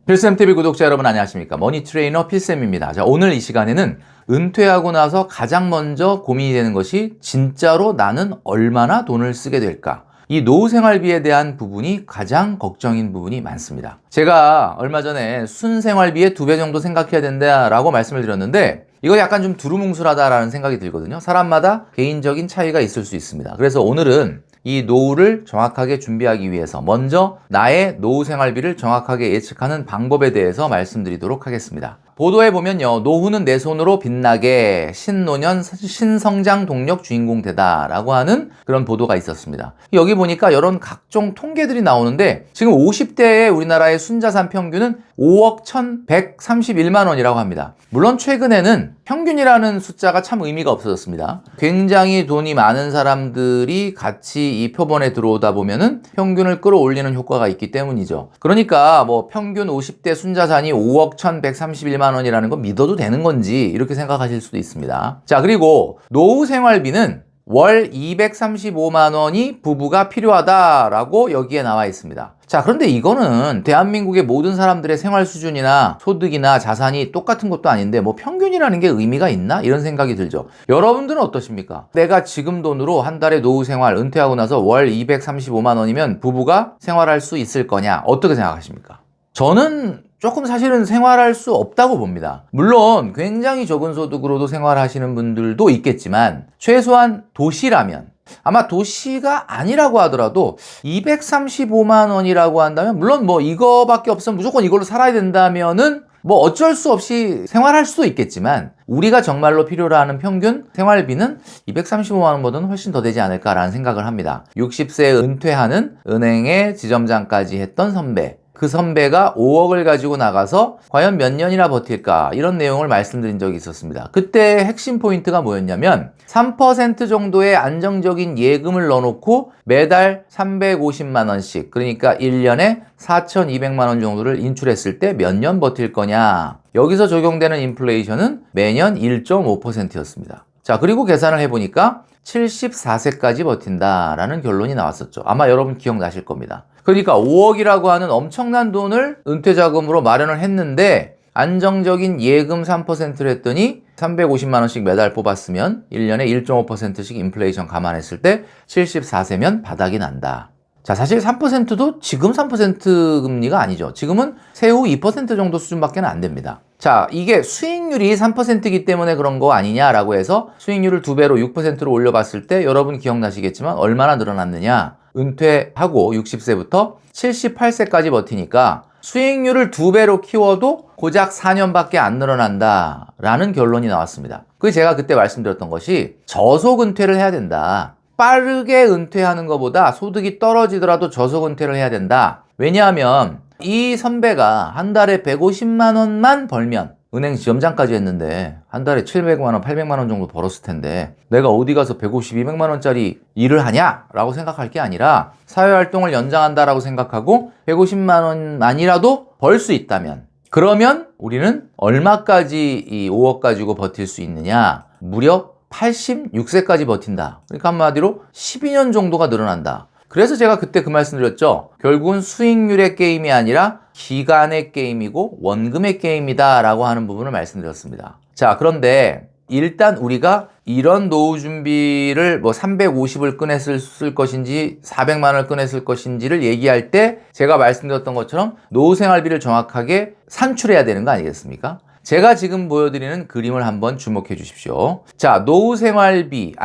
필쌤TV 구독자 여러분 안녕하십니까? 머니트레이너 필쌤입니다. 자, 오늘 이 시간에는 은퇴하고 나서 가장 먼저 고민이 되는 것이 진짜로 나는 얼마나 돈을 쓰게 될까? 이 노후생활비에 대한 부분이 가장 걱정인 부분이 많습니다. 제가 얼마 전에 순생활비의 2배 정도 생각해야 된다라고 말씀을 드렸는데 이거 약간 좀 두루뭉술하다라는 생각이 들거든요. 사람마다 개인적인 차이가 있을 수 있습니다. 그래서 오늘은 이 노후를 정확하게 준비하기 위해서 먼저 나의 노후 생활비를 정확하게 예측하는 방법에 대해서 말씀드리도록 하겠습니다. 보도에 보면요, 노후는 내 손으로 빛나게 신노년 신성장 동력 주인공 되다 라고 하는 그런 보도가 있었습니다. 여기 보니까 이런 각종 통계들이 나오는데 지금 50대의 우리나라의 순자산 평균은 5억 1,131만 원이라고 합니다. 물론 최근에는 평균이라는 숫자가 참 의미가 없어졌습니다. 굉장히 돈이 많은 사람들이 같이 이 표본에 들어오다 보면은 평균을 끌어올리는 효과가 있기 때문이죠. 그러니까 뭐 평균 50대 순자산이 5억 1,131만 원이라는 건 믿어도 되는 건지 이렇게 생각하실 수도 있습니다. 자, 그리고 노후 생활비는 월 235만 원이 부부가 필요하다라고 여기에 나와 있습니다. 자, 그런데 이거는 대한민국의 모든 사람들의 생활 수준이나 소득이나 자산이 똑같은 것도 아닌데 뭐 평균이라는 게 의미가 있나? 이런 생각이 들죠. 여러분들은 어떠십니까? 내가 지금 돈으로 한 달에 노후 생활 은퇴하고 나서 월 235만 원이면 부부가 생활할 수 있을 거냐? 어떻게 생각하십니까? 저는 조금 사실은 생활할 수 없다고 봅니다. 물론 굉장히 적은 소득으로도 생활하시는 분들도 있겠지만 최소한 도시라면, 아마 도시가 아니라고 하더라도 235만 원이라고 한다면, 물론 뭐 이거밖에 없으면 무조건 이걸로 살아야 된다면은 뭐 어쩔 수 없이 생활할 수도 있겠지만 우리가 정말로 필요로 하는 평균 생활비는 235만 원보다는 훨씬 더 되지 않을까라는 생각을 합니다. 60세에 은퇴하는 은행의 지점장까지 했던 선배, 그 선배가 5억을 가지고 나가서 과연 몇 년이나 버틸까, 이런 내용을 말씀드린 적이 있었습니다. 그때 핵심 포인트가 뭐였냐면 3% 정도의 안정적인 예금을 넣어놓고 매달 350만 원씩, 그러니까 1년에 4,200만 원 정도를 인출했을 때 몇 년 버틸 거냐. 여기서 적용되는 인플레이션은 매년 1.5%였습니다. 자, 그리고 계산을 해보니까 74세까지 버틴다라는 결론이 나왔었죠. 아마 여러분 기억나실 겁니다. 그러니까 5억이라고 하는 엄청난 돈을 은퇴자금으로 마련을 했는데 안정적인 예금 3%를 했더니 350만 원씩 매달 뽑았으면 1년에 1.5%씩 인플레이션 감안했을 때 74세면 바닥이 난다. 자, 사실 3%도 지금 3% 금리가 아니죠. 지금은 세후 2% 정도 수준밖에 안 됩니다. 자, 이게 수익률이 3%이기 때문에 그런 거 아니냐라고 해서 수익률을 2배로 6%로 올려봤을 때 여러분 기억나시겠지만 얼마나 늘어났느냐. 은퇴하고 60세부터 78세까지 버티니까 수익률을 2배로 키워도 고작 4년밖에 안 늘어난다 라는 결론이 나왔습니다. 그게 제가 그때 말씀드렸던 것이 저속 은퇴를 해야 된다. 빠르게 은퇴하는 것보다 소득이 떨어지더라도 저속 은퇴를 해야 된다. 왜냐하면 이 선배가 한 달에 150만 원만 벌면, 은행 지점장까지 했는데 한 달에 700만 원, 800만 원 정도 벌었을 텐데 내가 어디 가서 150, 200만 원짜리 일을 하냐? 라고 생각할 게 아니라 사회활동을 연장한다라고 생각하고 150만 원만이라도 벌 수 있다면, 그러면 우리는 얼마까지 이 5억 가지고 버틸 수 있느냐? 무려 86세까지 버틴다. 그러니까 한마디로 12년 정도가 늘어난다. 그래서 제가 그때 그 말씀 드렸죠. 결국은 수익률의 게임이 아니라 기간의 게임이고 원금의 게임이다 라고 하는 부분을 말씀드렸습니다. 자, 그런데 일단 우리가 이런 노후 준비를 뭐 350을 꺼냈을 것인지 400만 원을 꺼냈을 것인지를 얘기할 때 제가 말씀드렸던 것처럼 노후 생활비를 정확하게 산출해야 되는 거 아니겠습니까? 제가 지금 보여드리는 그림을 한번 주목해 주십시오. 자, 노후 생활비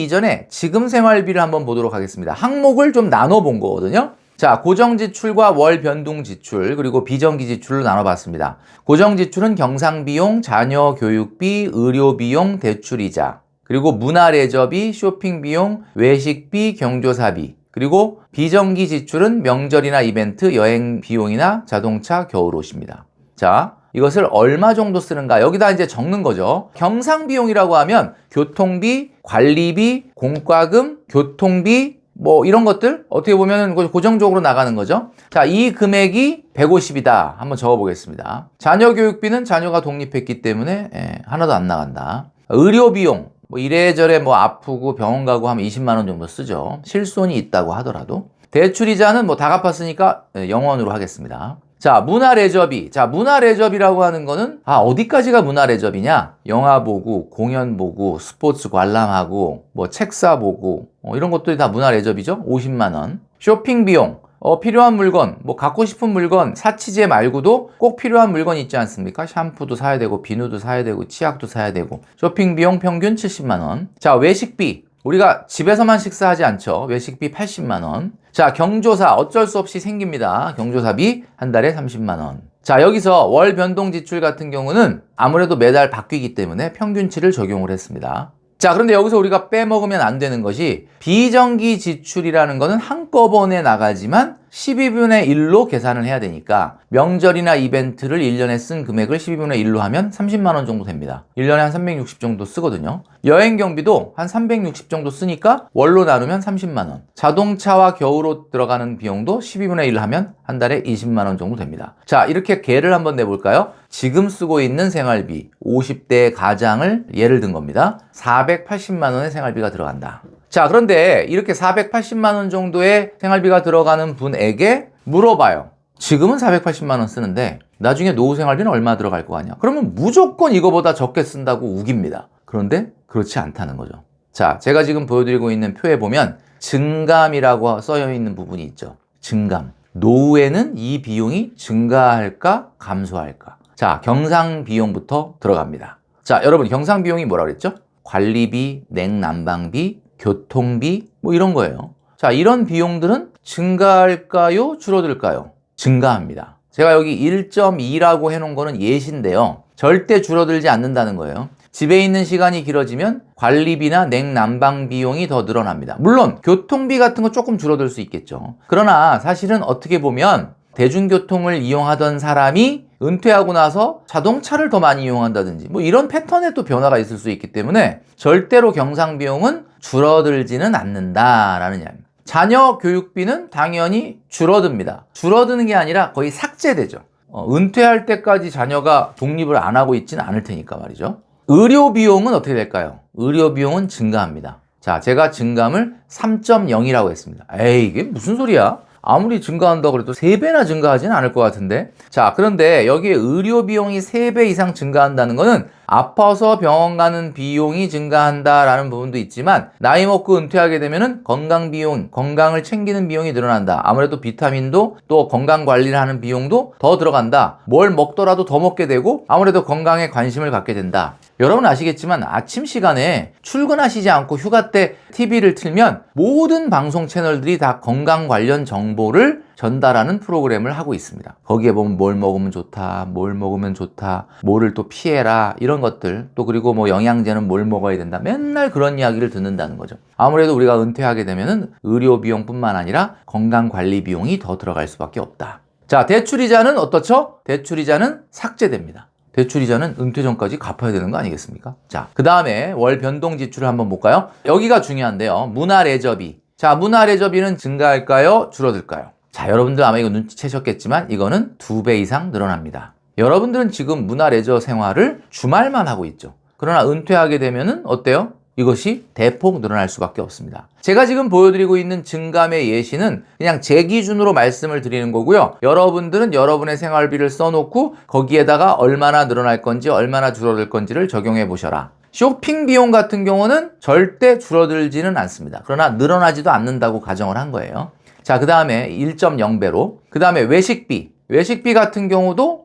이전에 지금 생활비를 한번 보도록 하겠습니다. 항목을 좀 나눠 본 거거든요. 자, 고정 지출과 월 변동 지출, 그리고 비정기 지출로 나눠 봤습니다. 고정 지출은 경상비용, 자녀 교육비, 의료비용, 대출이자, 그리고 문화 레저비, 쇼핑비용, 외식비, 경조사비, 그리고 비정기 지출은 명절이나 이벤트, 여행 비용이나 자동차, 겨울옷입니다. 자, 이것을 얼마 정도 쓰는가, 여기다 이제 적는 거죠. 경상비용이라고 하면 교통비, 관리비, 공과금, 교통비, 뭐 이런 것들 어떻게 보면 고정적으로 나가는 거죠. 자, 이 금액이 150이다. 한번 적어보겠습니다. 자녀 교육비는 자녀가 독립했기 때문에 하나도 안 나간다. 의료비용, 뭐 이래저래 뭐 아프고 병원 가고 하면 20만 원 정도 쓰죠. 실손이 있다고 하더라도. 대출이자는 뭐 다 갚았으니까 0원으로 하겠습니다. 자, 문화레저비. 자, 문화레저비라고 하는 거는, 어디까지가 문화레저비냐? 영화 보고, 공연 보고, 스포츠 관람하고, 뭐, 책 사보고, 이런 것들이 다 문화레저비죠? 50만원. 쇼핑 비용. 필요한 물건, 뭐, 갖고 싶은 물건, 사치제 말고도 꼭 필요한 물건 있지 않습니까? 샴푸도 사야 되고, 비누도 사야 되고, 치약도 사야 되고. 쇼핑 비용 평균 70만원. 자, 외식비. 우리가 집에서만 식사하지 않죠. 외식비 80만원. 자, 경조사 어쩔 수 없이 생깁니다. 경조사비 한 달에 30만원. 자, 여기서 월 변동 지출 같은 경우는 아무래도 매달 바뀌기 때문에 평균치를 적용을 했습니다. 자, 그런데 여기서 우리가 빼먹으면 안 되는 것이 비정기 지출이라는 거는 한꺼번에 나가지만 12분의 1로 계산을 해야 되니까 명절이나 이벤트를 1년에 쓴 금액을 12분의 1로 하면 30만 원 정도 됩니다. 1년에 한 360 정도 쓰거든요. 여행 경비도 한 360 정도 쓰니까 월로 나누면 30만 원. 자동차와 겨울옷 들어가는 비용도 12분의 1 하면 한 달에 20만 원 정도 됩니다. 자, 이렇게 계를 한번 내볼까요? 지금 쓰고 있는 생활비 50대 가장을 예를 든 겁니다. 480만 원의 생활비가 들어간다. 자, 그런데 이렇게 480만 원 정도의 생활비가 들어가는 분에게 물어봐요. 지금은 480만 원 쓰는데 나중에 노후 생활비는 얼마 들어갈 거 같냐? 그러면 무조건 이거보다 적게 쓴다고 우깁니다. 그런데 그렇지 않다는 거죠. 자, 제가 지금 보여드리고 있는 표에 보면 증감이라고 써여 있는 부분이 있죠. 증감. 노후에는 이 비용이 증가할까 감소할까? 자, 경상 비용부터 들어갑니다. 자, 여러분 경상 비용이 뭐라 그랬죠? 관리비, 냉난방비, 교통비 뭐 이런 거예요. 자, 이런 비용들은 증가할까요? 줄어들까요? 증가합니다. 제가 여기 1.2라고 해놓은 거는 예시인데요. 절대 줄어들지 않는다는 거예요. 집에 있는 시간이 길어지면 관리비나 냉난방 비용이 더 늘어납니다. 물론 교통비 같은 거 조금 줄어들 수 있겠죠. 그러나 사실은 어떻게 보면 대중교통을 이용하던 사람이 은퇴하고 나서 자동차를 더 많이 이용한다든지 뭐 이런 패턴에 또 변화가 있을 수 있기 때문에 절대로 경상 비용은 줄어들지는 않는다라는 이야기입니다. 자녀 교육비는 당연히 줄어듭니다. 줄어드는 게 아니라 거의 삭제되죠. 은퇴할 때까지 자녀가 독립을 안 하고 있지는 않을 테니까 말이죠. 의료 비용은 어떻게 될까요? 의료 비용은 증가합니다. 자, 제가 증감을 3.0이라고 했습니다. 에이, 이게 무슨 소리야? 아무리 증가한다고 그래도 3배나 증가하지는 않을 것 같은데. 자, 그런데 여기에 의료 비용이 3배 이상 증가한다는 거는 아파서 병원 가는 비용이 증가한다라는 부분도 있지만 나이 먹고 은퇴하게 되면은 건강 비용, 건강을 챙기는 비용이 늘어난다. 아무래도 비타민도 또 건강 관리를 하는 비용도 더 들어간다. 뭘 먹더라도 더 먹게 되고 아무래도 건강에 관심을 갖게 된다. 여러분 아시겠지만 아침 시간에 출근하시지 않고 휴가 때 TV를 틀면 모든 방송 채널들이 다 건강 관련 정보를 전달하는 프로그램을 하고 있습니다. 거기에 보면 뭘 먹으면 좋다, 뭘 먹으면 좋다, 뭐를 또 피해라 이런 것들 또 그리고 뭐 영양제는 뭘 먹어야 된다 맨날 그런 이야기를 듣는다는 거죠. 아무래도 우리가 은퇴하게 되면은 의료 비용뿐만 아니라 건강 관리 비용이 더 들어갈 수밖에 없다. 자, 대출이자는 어떻죠? 대출이자는 삭제됩니다. 대출이자는 은퇴 전까지 갚아야 되는 거 아니겠습니까? 자, 그 다음에 월 변동 지출을 한번 볼까요? 여기가 중요한데요. 문화레저비. 자, 문화레저비는 증가할까요? 줄어들까요? 자, 여러분들 아마 이거 눈치채셨겠지만 이거는 2배 이상 늘어납니다. 여러분들은 지금 문화레저 생활을 주말만 하고 있죠. 그러나 은퇴하게 되면은 어때요? 이것이 대폭 늘어날 수밖에 없습니다. 제가 지금 보여드리고 있는 증감의 예시는 그냥 제 기준으로 말씀을 드리는 거고요. 여러분들은 여러분의 생활비를 써놓고 거기에다가 얼마나 늘어날 건지 얼마나 줄어들 건지를 적용해 보셔라. 쇼핑 비용 같은 경우는 절대 줄어들지는 않습니다. 그러나 늘어나지도 않는다고 가정을 한 거예요. 자, 그 다음에 1.0배로 그 다음에 외식비. 외식비 같은 경우도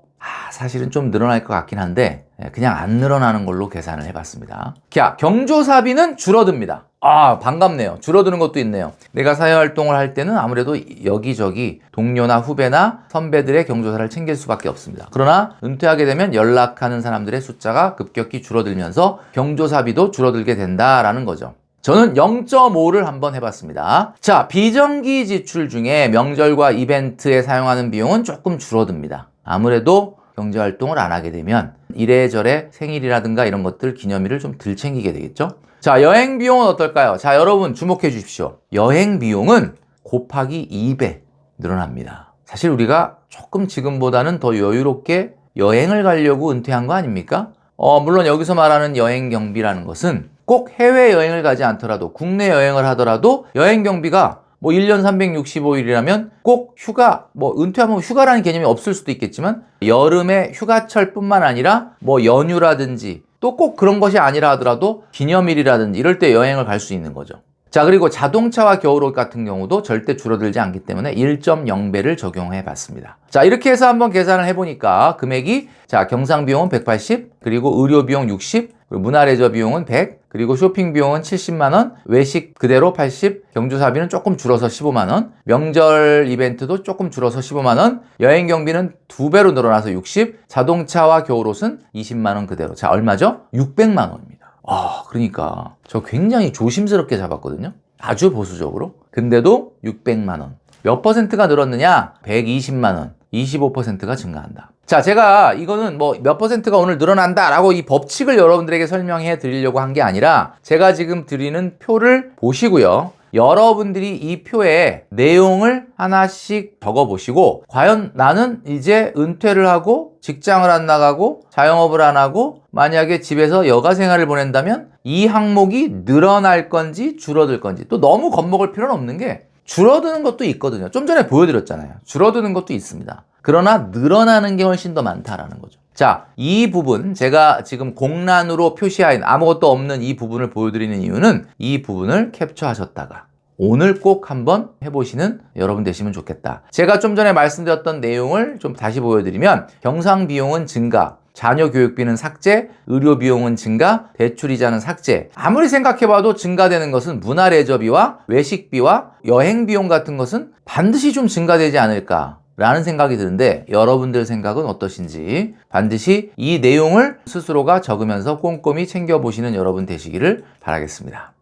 사실은 좀 늘어날 것 같긴 한데 그냥 안 늘어나는 걸로 계산을 해봤습니다. 자, 경조사비는 줄어듭니다. 반갑네요. 줄어드는 것도 있네요. 내가 사회활동을 할 때는 아무래도 여기저기 동료나 후배나 선배들의 경조사를 챙길 수밖에 없습니다. 그러나 은퇴하게 되면 연락하는 사람들의 숫자가 급격히 줄어들면서 경조사비도 줄어들게 된다라는 거죠. 저는 0.5를 한번 해봤습니다. 자, 비정기 지출 중에 명절과 이벤트에 사용하는 비용은 조금 줄어듭니다. 아무래도 경제활동을 안 하게 되면 이래저래 생일이라든가 이런 것들 기념일을 좀 덜 챙기게 되겠죠. 자, 여행 비용은 어떨까요? 자, 여러분 주목해 주십시오. 여행 비용은 곱하기 2배 늘어납니다. 사실 우리가 조금 지금보다는 더 여유롭게 여행을 가려고 은퇴한 거 아닙니까? 물론 여기서 말하는 여행 경비라는 것은 꼭 해외여행을 가지 않더라도 국내 여행을 하더라도 여행 경비가 뭐 1년 365일이라면 꼭 휴가, 뭐 은퇴하면 휴가라는 개념이 없을 수도 있겠지만 여름에 휴가철뿐만 아니라 뭐 연휴라든지 또 꼭 그런 것이 아니라 하더라도 기념일이라든지 이럴 때 여행을 갈 수 있는 거죠. 자, 그리고 자동차와 겨울옷 같은 경우도 절대 줄어들지 않기 때문에 1.0배를 적용해 봤습니다. 자, 이렇게 해서 한번 계산을 해보니까 금액이, 자, 경상 비용은 180, 그리고 의료 비용 60, 그리고 문화레저 비용은 100, 그리고 쇼핑 비용은 70만원, 외식 그대로 80, 경주사비는 조금 줄어서 15만원, 명절 이벤트도 조금 줄어서 15만원, 여행 경비는 2배로 늘어나서 60, 자동차와 겨울옷은 20만원 그대로. 자, 얼마죠? 600만원입니다. 그러니까 저 굉장히 조심스럽게 잡았거든요. 아주 보수적으로. 근데도 600만원. 몇 퍼센트가 늘었느냐? 120만원. 25%가 증가한다. 자, 제가 이거는 뭐 몇 퍼센트가 오늘 늘어난다 라고 이 법칙을 여러분들에게 설명해 드리려고 한 게 아니라 제가 지금 드리는 표를 보시고요. 여러분들이 이 표에 내용을 하나씩 적어 보시고 과연 나는 이제 은퇴를 하고 직장을 안 나가고 자영업을 안 하고 만약에 집에서 여가 생활을 보낸다면 이 항목이 늘어날 건지 줄어들 건지, 또 너무 겁먹을 필요는 없는 게 줄어드는 것도 있거든요. 좀 전에 보여드렸잖아요. 줄어드는 것도 있습니다. 그러나 늘어나는 게 훨씬 더 많다라는 거죠. 자, 이 부분 제가 지금 공란으로 표시한 아무것도 없는 이 부분을 보여드리는 이유는 이 부분을 캡처하셨다가 오늘 꼭 한번 해보시는 여러분 되시면 좋겠다. 제가 좀 전에 말씀드렸던 내용을 좀 다시 보여드리면 경상 비용은 증가, 자녀 교육비는 삭제, 의료 비용은 증가, 대출이자는 삭제. 아무리 생각해봐도 증가되는 것은 문화레저비와 외식비와 여행 비용 같은 것은 반드시 좀 증가되지 않을까 라는 생각이 드는데 여러분들 생각은 어떠신지 반드시 이 내용을 스스로가 적으면서 꼼꼼히 챙겨보시는 여러분 되시기를 바라겠습니다.